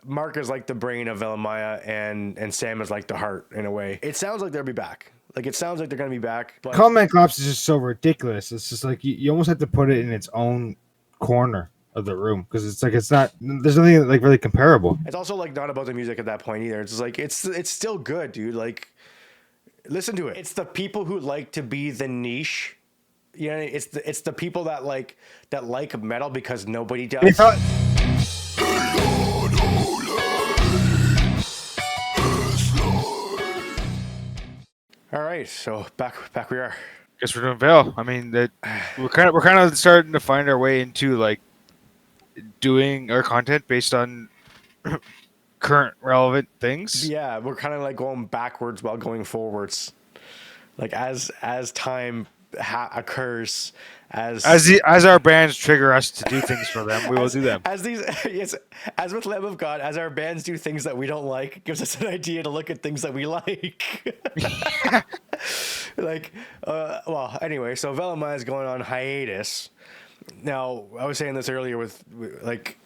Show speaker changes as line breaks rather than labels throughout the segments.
Mark is like the brain of Velamaya, and Sam is like the heart in a way. It sounds like they'll be back. Like it sounds like they're gonna be back. But
Comment Collapse is just so ridiculous. It's just like you almost have to put it in its own corner of the room because it's like it's not. There's nothing like really comparable.
it's also like not about the music at that point either. It's just like it's still good, dude. Like listen to it. It's the people who like to be the niche. You know, it's the people that like metal because nobody
They
does.
thought
All right, so back we are.
Guess we're doing Veil. I mean, that we're kind of starting to find our way into like doing our content based on current relevant things.
Yeah, we're kind of like going backwards while going forwards. Like as time occurs, as
our bands trigger us to do things for them, we will do them.
As these, yes, as with Lamb of God, as our bands do things that we don't like, gives us an idea to look at things that we like. Like, well, anyway, so Velma is going on hiatus. Now, I was saying this earlier with like,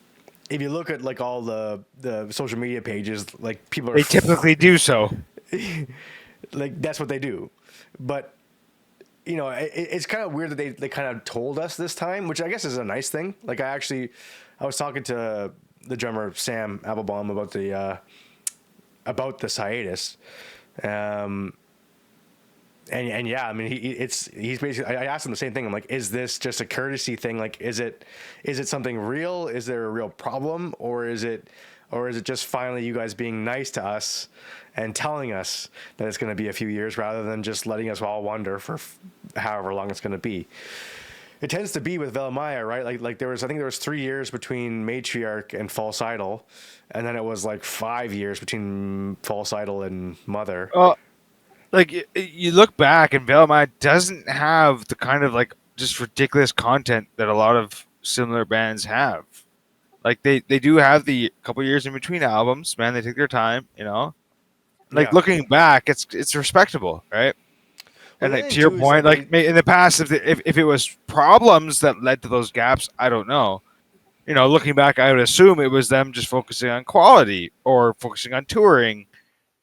if you look at like all the social media pages, like people are
They typically do so.
like that's what they do, but you know, it's kind of weird that they kind of told us this time, which I guess is a nice thing. Like I was talking to the drummer Sam Applebaum about this hiatus, and yeah, I mean he's basically. I asked him the same thing. I'm like, is this just a courtesy thing? Like, is it something real? Is there a real problem, or is it just finally you guys being nice to us and telling us that it's going to be a few years rather than just letting us all wonder for however long it's going to be? It tends to be with Velamaya, right? Like I think there was 3 years between Matriarch and False Idol, and then it was like 5 years between False Idol and Mother.
Like you look back, and Veilmai doesn't have the kind of like just ridiculous content that a lot of similar bands have. Like they do have the couple years in between albums, man. They take their time, you know. Like
Yeah.
looking back, it's respectable, right?
Well,
And
the
like,
thing
to your
too is
point,
that
like in the past, if it was problems that led to those gaps, I don't know. You know, looking back, I would assume it was them just focusing on quality or focusing on touring,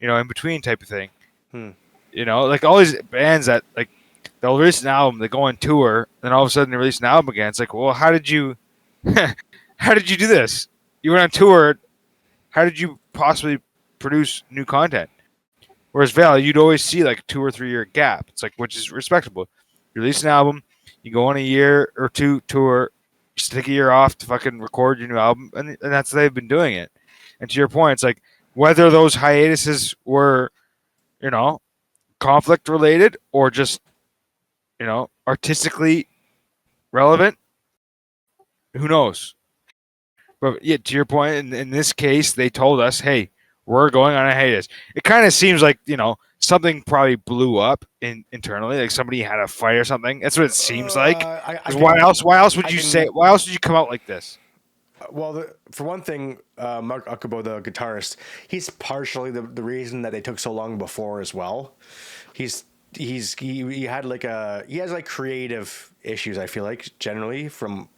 you know, in between type of thing.
Hmm.
You know, like all these bands that like they'll release an album, they go on tour, then all of a sudden they release an album again. It's like, well, how did you, how did you do this? You went on tour. How did you possibly produce new content? Whereas Veil, you'd always see like a 2 or 3 year gap. It's like, which is respectable. You release an album, you go on a year or two tour, you take a year off to fucking record your new album, and that's how they've been doing it. And to your point, it's like whether those hiatuses were, you know, conflict related or just, you know, artistically relevant, who knows? But yeah, to your point, in this case, they told us, hey, we're going on a hiatus. It kind of seems like, you know, something probably blew up internally, like somebody had a fight or something. That's what it seems like. Because why else? Why else would you say? Why else would you come out like this?
Well, for one thing, Mark Akubo, the guitarist, he's partially the reason that they took so long before as well. He had he has like creative issues. I feel like generally from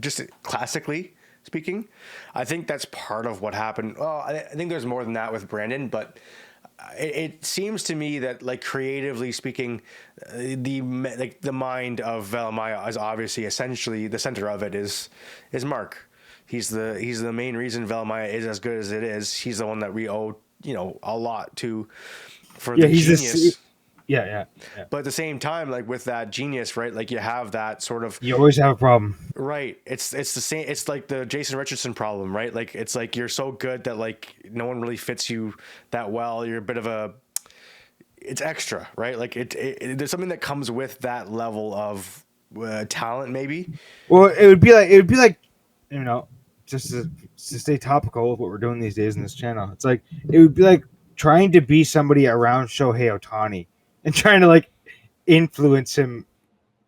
just classically speaking, I think that's part of what happened. Well, I think there's more than that with Brandon, but it seems to me that like creatively speaking, the mind of Velamaya is obviously essentially the center of it is Mark. He's the main reason Velamaya is as good as it is. He's the one that we owe, you know, a lot to for the genius.
Yeah.
But at the same time, like with that genius, right? Like you have that sort of
You always have a problem.
right. It's the same. It's like the Jason Richardson problem, right? Like it's like you're so good that like no one really fits you that well. You're a bit of a it's extra, right? Like there's something that comes with that level of talent, maybe.
Well, it would be like, you know, just to stay topical of what we're doing these days in this channel. It's like it would be like trying to be somebody around Shohei Ohtani and trying to like influence him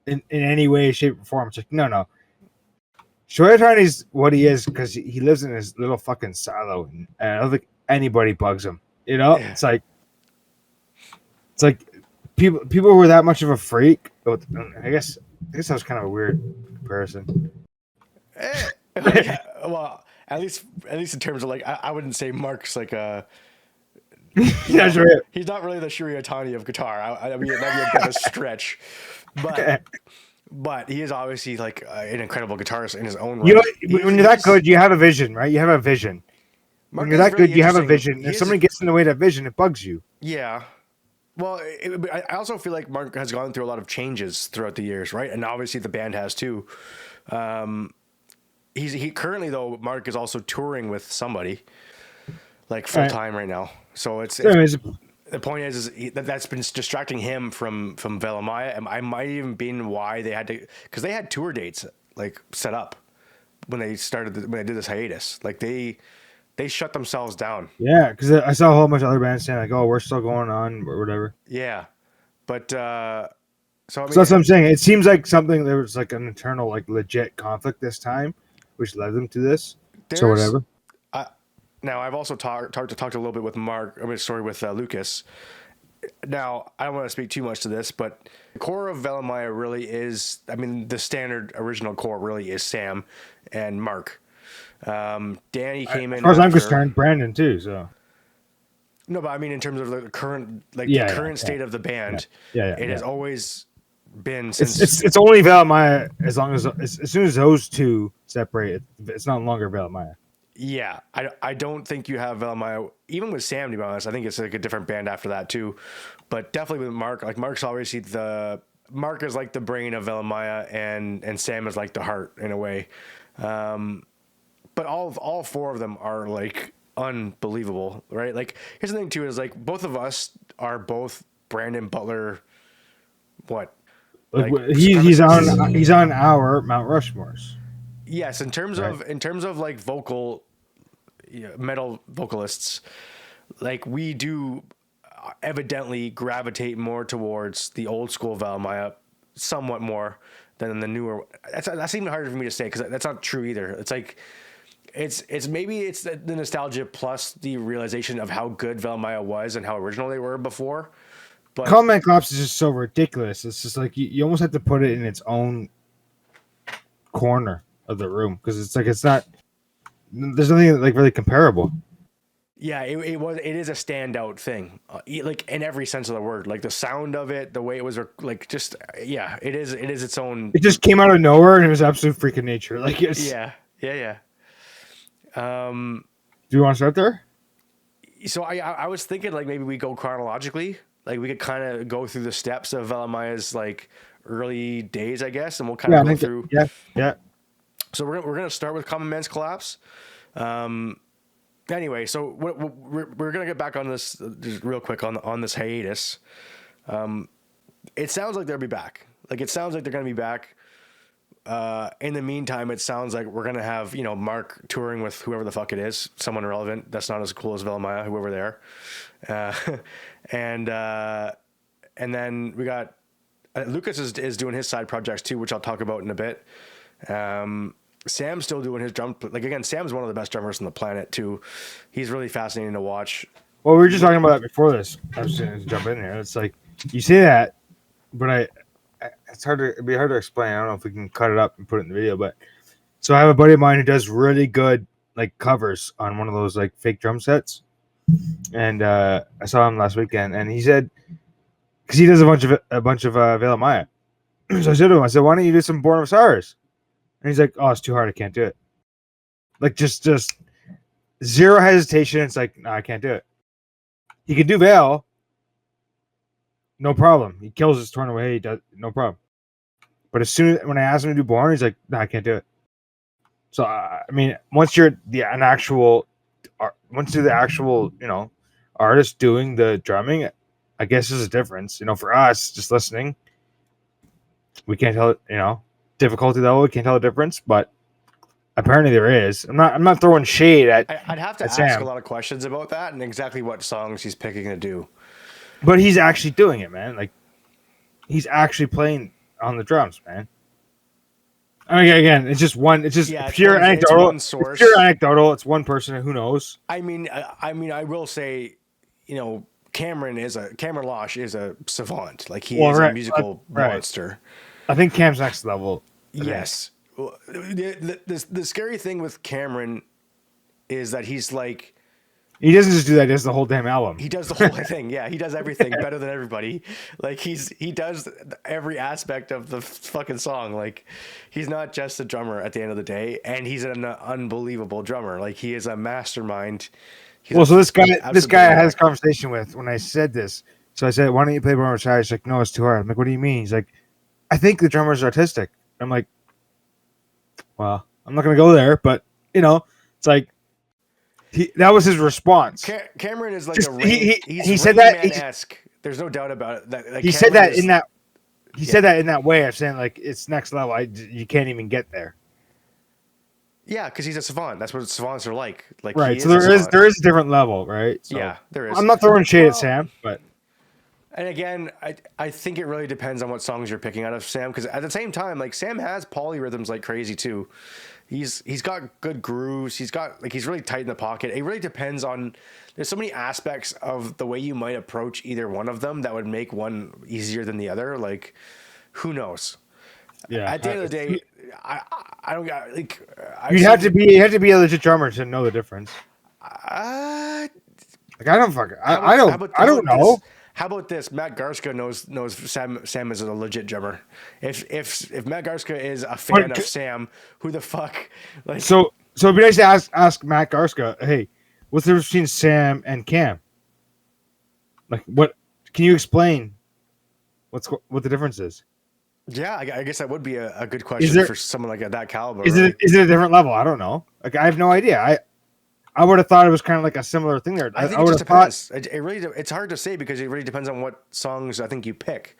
in any way, shape, or form. It's like no. Shohei Ohtani is what he is because he lives in his little fucking silo, and I don't think anybody bugs him. You know,
Yeah.
it's like people who are that much of a freak. I guess that was kind of a weird comparison.
Yeah, well, at least in terms of like, I wouldn't say Mark's like a.
That's right.
He's not really the Shuri Otani of guitar. I mean, that'd be a bit of a stretch, but he is obviously like an incredible guitarist in his own right.
You know, when you're that good, you have a vision, right? You have a vision.
Mark
When you're that
really
good, you have a
interesting.
vision. If somebody gets in the way of that vision, it bugs you.
Yeah. Well, I also feel like Mark has gone through a lot of changes throughout the years, right? And obviously the band has too. He currently though, Mark is also touring with somebody, like full time right now. So the point is that's been distracting him from Velamaya, and I might even been why they had to, because they had tour dates like set up when they did this hiatus. Like they shut themselves down.
Yeah, because I saw a whole bunch of other bands saying like, "Oh, we're still going on" or whatever.
Yeah, but so I mean,
so that's what I'm saying. It seems like something there was like an internal, like legit conflict this time, which led them to this. So whatever.
Now I've also talked a little bit with with Lucas. Now I don't want to speak too much to this, but the core of Velamaya really is, I mean, the standard original core really is Sam and Mark. Danny came in.
As far as I'm concerned, Brandon too. So.
No, but I mean in terms of the current, state of the band, it has always been since.
It's only Velamaya as long as soon as those two separate, it's no longer Velamaya.
Yeah, I don't think you have Velamaya, even with Sam, to be honest. I think it's like a different band after that too. But definitely with Mark, like Mark's obviously Mark is like the brain of Velamaya, and Sam is like the heart in a way. But all four of them are like unbelievable, right? Like here's the thing too, is like both of us are both Brandon Butler. What?
Like he's on our Mount Rushmores.
Yes, in terms of like vocal, metal vocalists, like we do evidently gravitate more towards the old school Velamaya, somewhat more than the newer. That's even harder for me to say because that's not true either. It's like it's maybe it's the nostalgia plus the realization of how good Velamaya was and how original they were before. But
Combat Collapse is just so ridiculous. It's just like you almost have to put it in its own corner of the room because it's like it's not. There's nothing like really comparable.
Yeah, it is a standout thing, like in every sense of the word. Like the sound of it, the way it was, like just it is its own.
It just came out of nowhere and it was absolute freaking nature. Like it's
yeah.
Do you want to start there?
So I was thinking like maybe we go chronologically, like we could kind of go through the steps of Velamaya's like early days, I guess, and we'll kind of go through.
Yeah.
So we're gonna start with Common Man's Collapse. Anyway, so we're gonna get back on this just real quick on this hiatus. It sounds like they'll be back. Like it sounds like they're gonna be back. In the meantime, it sounds like we're gonna have Mark touring with whoever the fuck it is, someone relevant. That's not as cool as Velamaya, whoever they are. And then we got Lucas is doing his side projects too, which I'll talk about in a bit. Sam's still doing his drum. Like again, Sam's one of the best drummers on the planet too. He's really fascinating to watch.
Well, we were just talking about that before this. I was just going to jump in there. It's like you say that, but it'd be hard to explain. I don't know if we can cut it up and put it in the video, but so I have a buddy of mine who does really good like covers on one of those like fake drum sets, and I saw him last weekend, and he said because he does a bunch of Velamaya. So I said to him, "Why don't you do some Born of Stars?" And he's like, "Oh, it's too hard. I can't do it." Like just zero hesitation. It's like, no, I can't do it. He can do Veil, no problem. He kills his torn away. He does no problem. But as soon as when I asked him to do Born, he's like, "No, I can't do it." So I mean, once you're the actual artist doing the drumming, I guess there's a difference. For us, just listening, we can't tell. Difficulty level, we can't tell the difference, but apparently there is. I'm not throwing shade at.
I'd have to ask
Sam.
a lot of questions about that and exactly what songs he's picking to do.
But he's actually doing it, man. Like he's actually playing on the drums, man. I mean, again, it's just one. It's just pure anecdotal.
It's one source.
It's pure anecdotal. It's one person. Who knows?
I mean, I will say, Cameron Losh is a savant. Like he is a musical monster.
I think Cam's next level.
Yes. The scary thing with Cameron is that he's like.
He doesn't just do that; he does the whole damn album.
He does the whole thing. Yeah, he does everything better than everybody. Like he does every aspect of the fucking song. Like he's not just a drummer at the end of the day, and he's an unbelievable drummer. Like he is a mastermind.
So this guy I had this conversation with when I said this. So I said, "Why don't you play Born Side?" He's like, "No, it's too hard." I'm like, "What do you mean?" He's like, "I think the drummer's artistic." I'm like, "Well, I'm not gonna go there, but it's like." That was his response.
Cameron is like
Just,
a Rain,
he said that
Man-esque. There's no doubt about it. That
he said that in that said that in that way of saying like it's next level. You can't even get there.
Yeah, because he's a savant. That's what savants are like. Like
right. So there is a different level, right? So
yeah, there is.
I'm not throwing shade at Sam, but
and again, I think it really depends on what songs you're picking out of Sam. Because at the same time, like Sam has polyrhythms like crazy too. He's got good grooves. He's really tight in the pocket. It really depends on. There's so many aspects of the way you might approach either one of them that would make one easier than the other. Like, who knows?
Yeah.
At the end of the day, I don't got like.
You have to be a legit drummer to know the difference.
Like
I don't fucking. I don't know.
How about this? Matt Garska knows Sam is a legit drummer. If Matt Garska is a fan of Sam, who the fuck? Like,
so it'd be nice to ask Matt Garska, hey, what's the difference between Sam and Cam? Like, what? Can you explain? What the difference is?
Yeah, I guess that would be a good question for someone like that caliber.
Is it a different level? I don't know. Like, I have no idea. I would have thought it was kind of like a similar thing there.
I think it just depends. It's hard to say because it really depends on what songs I think you pick.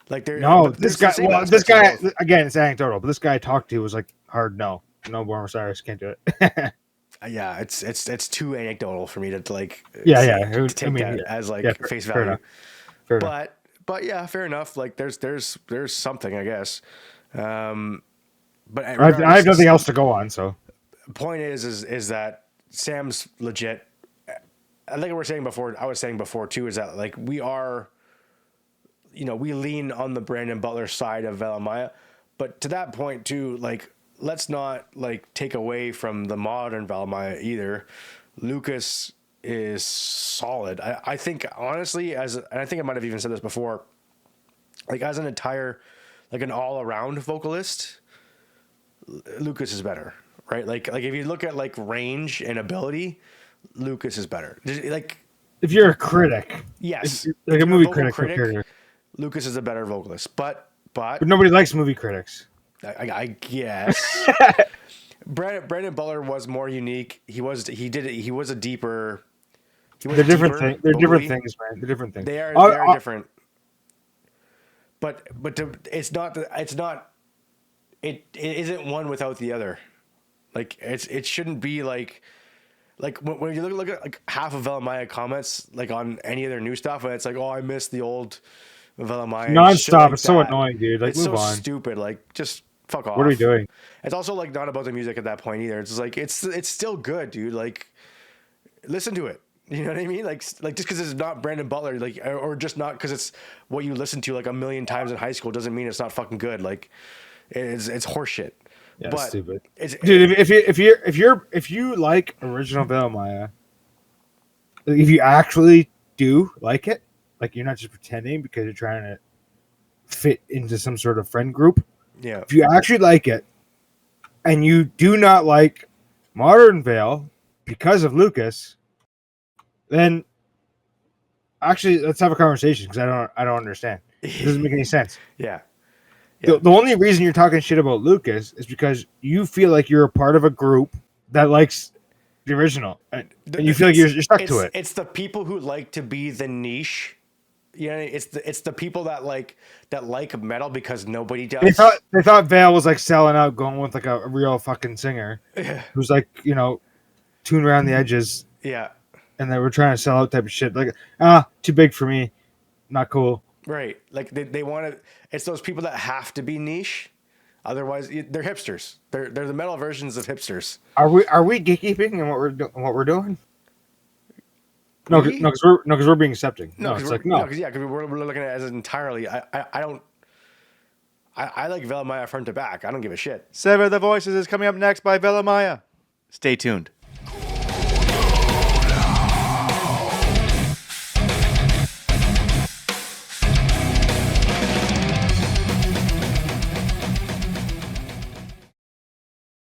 Like this guy again, it's anecdotal, but this guy I talked to was like, hard no, Born Osiris can't do it. Yeah, it's too anecdotal for me to like.
To
take that as like face value.
Fair enough.
But yeah, fair enough. Like there's something, I guess. But
I have nothing else to go on, so.
Point is that Sam's legit. I think I was saying before too, is that like we are, we lean on the Brandon Butler side of Velamaya, but to that point too, like let's not like take away from the modern Velamaya either. Lucas is solid. I think honestly, and I think I might have even said this before, like as an entire, like an all around vocalist, Lucas is better. Right, like if you look at like range and ability, Lucas is better. Like
if you're a critic,
yes,
like a movie critic,
Lucas is a better vocalist. But
nobody likes movie critics.
I guess Brandon Butler was more unique. He was a deeper.
They're different things. They're different things, man. They're different things.
They are different. But it's not. It isn't one without the other. Like it shouldn't be like when you look at like half of Velamaya comments like on any of their new stuff, and it's like, oh, I miss the old Velamaya
nonstop.
Like
it's so annoying, dude. Like,
it's
move
so
on.
Stupid. Like, just fuck off.
What are we doing?
It's also like not about the music at that point either. It's just like it's still good, dude. Like, listen to it. You know what I mean? Like just because it's not Brandon Butler, like, or just not because it's what you listen to like a million times in high school doesn't mean it's not fucking good. Like, it's horseshit.
Yeah,
but
stupid. Dude, if you like original Velamaya, if you actually do like it, like you're not just pretending because you're trying to fit into some sort of friend group.
Yeah.
If you actually like it, and you do not like Modern Veil because of Lucas, then actually let's have a conversation because I don't understand. It doesn't make any sense.
Yeah.
The only reason you're talking shit about Lucas is because you feel like you're a part of a group that likes the original, and you feel like you're stuck to it.
It's the people who like to be the niche. You know, it's the people that like metal because nobody does.
They thought Vale was like selling out, going with like a real fucking singer who's like tuned around the edges.
Yeah,
and they were trying to sell out type of shit. Like too big for me, not cool.
Right, like they want to. It's those people that have to be niche, otherwise they're hipsters. They're the metal versions of hipsters.
Are we gatekeeping in what we're doing? No, because we're being accepting. Because
we're looking at it as entirely. I like Velamaya front to back. I don't give a shit.
Sever the Voices is coming up next by Velamaya. Stay tuned.